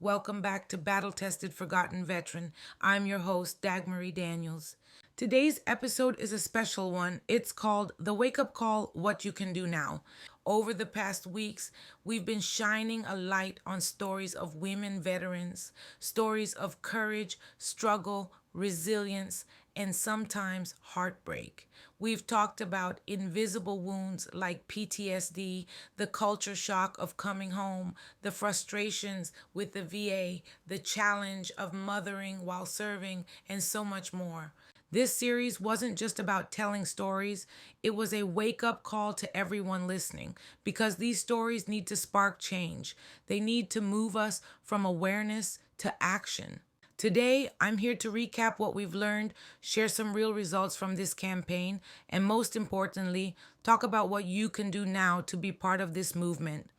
Welcome back to Battle Tested Forgotten Veteran. I'm your host, Dagmarie Daniels. Today's episode is a special one. It's called The Wake Up Call: What You Can Do Now. Over the past weeks, we've been shining a light on stories of women veterans, stories of courage, struggle, resilience, and sometimes heartbreak. We've talked about invisible wounds like PTSD, the culture shock of coming home, the frustrations with the VA, the challenge of mothering while serving, and so much more. This series wasn't just about telling stories, it was a wake up call to everyone listening because these stories need to spark change. They need to move us from awareness to action. Today, I'm here to recap what we've learned, share some real results from this campaign, and most importantly, talk about what you can do now to be part of this movement.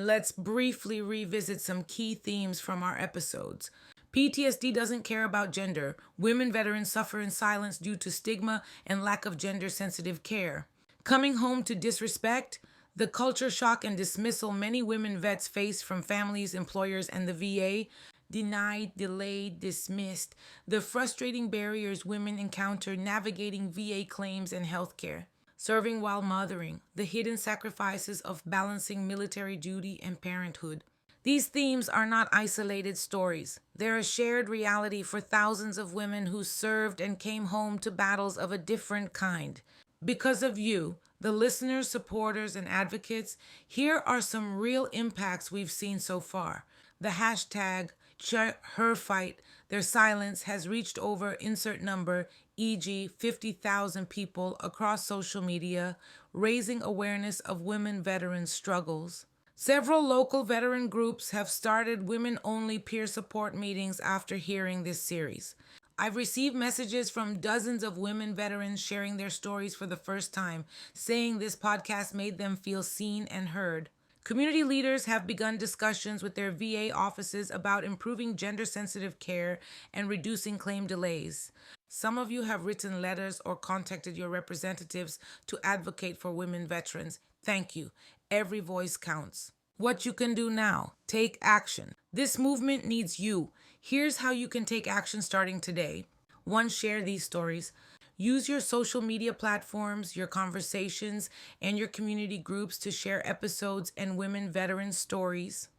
Let's briefly revisit some key themes from our episodes. PTSD doesn't care about gender. Women veterans suffer in silence due to stigma and lack of gender sensitive care. Coming home to disrespect, the culture shock and dismissal many women vets face from families, employers, and the VA. Denied, delayed, dismissed. The frustrating barriers women encounter navigating VA claims and healthcare. Serving while mothering. The hidden sacrifices of balancing military duty and parenthood. These themes are not isolated stories. They're a shared reality for thousands of women who served and came home to battles of a different kind. Because of you, the listeners, supporters, and advocates, here are some real impacts we've seen so far. The hashtag #HerFight, their silence has reached over insert number, e.g., 50,000 people across social media, raising awareness of women veterans' struggles. Several local veteran groups have started women-only peer support meetings after hearing this series. I've received messages from dozens of women veterans sharing their stories for the first time, saying this podcast made them feel seen and heard. Community leaders have begun discussions with their VA offices about improving gender-sensitive care and reducing claim delays. Some of you have written letters or contacted your representatives to advocate for women veterans. Thank you. Every voice counts. What you can do now: take action. This movement needs you. Here's how you can take action starting today. 1. Share these stories. Use your social media platforms, your conversations, and your community groups to share episodes and women veteran stories.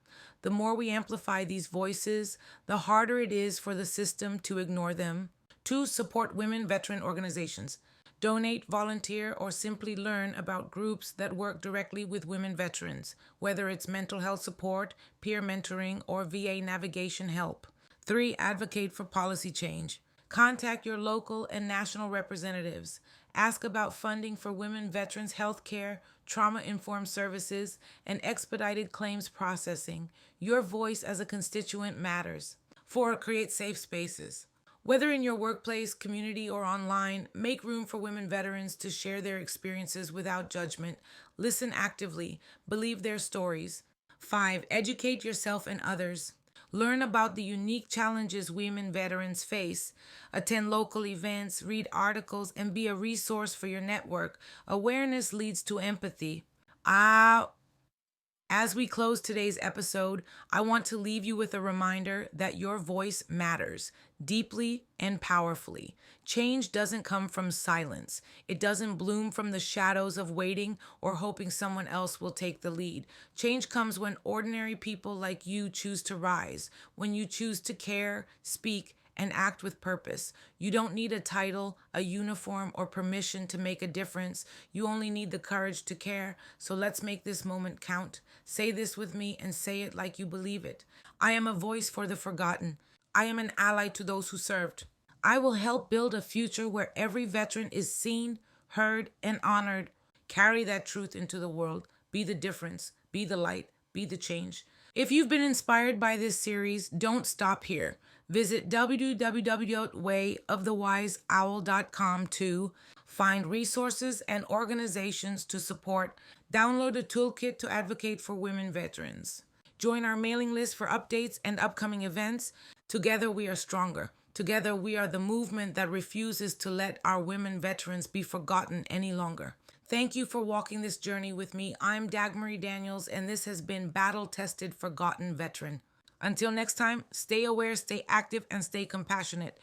The more we amplify these voices, the harder it is for the system to ignore them. 2. Support women veteran organizations. Donate, volunteer, or simply learn about groups that work directly with women veterans, whether it's mental health support, peer mentoring, or VA navigation help. 3. Advocate for policy change. Contact your local and national representatives. Ask about funding for women veterans' health care, trauma-informed services, and expedited claims processing. Your voice as a constituent matters. 4. Create safe spaces. Whether in your workplace, community, or online, make room for women veterans to share their experiences without judgment. Listen actively. Believe their stories. 5. Educate yourself and others. Learn about the unique challenges women veterans face. Attend local events, read articles, and be a resource for your network. Awareness leads to empathy. As we close today's episode, I want to leave you with a reminder that your voice matters deeply and powerfully. Change doesn't come from silence. It doesn't bloom from the shadows of waiting or hoping someone else will take the lead. Change comes when ordinary people like you choose to rise, when you choose to care, speak, and act with purpose. You don't need a title, a uniform, or permission to make a difference. You only need the courage to care. So let's make this moment count. Say this with me and say it like you believe it. I am a voice for the forgotten. I am an ally to those who served. I will help build a future where every veteran is seen, heard, and honored. Carry that truth into the world. Be the difference. Be the light. Be the change. If you've been inspired by this series, don't stop here. Visit www.wayofthewiseowl.com to find resources and organizations to support. Download a toolkit to advocate for women veterans. Join our mailing list for updates and upcoming events. Together we are stronger. Together we are the movement that refuses to let our women veterans be forgotten any longer. Thank you for walking this journey with me. I'm Dagmarie Daniels, and this has been Battle Tested Forgotten Veteran. Until next time, stay aware, stay active, and stay compassionate.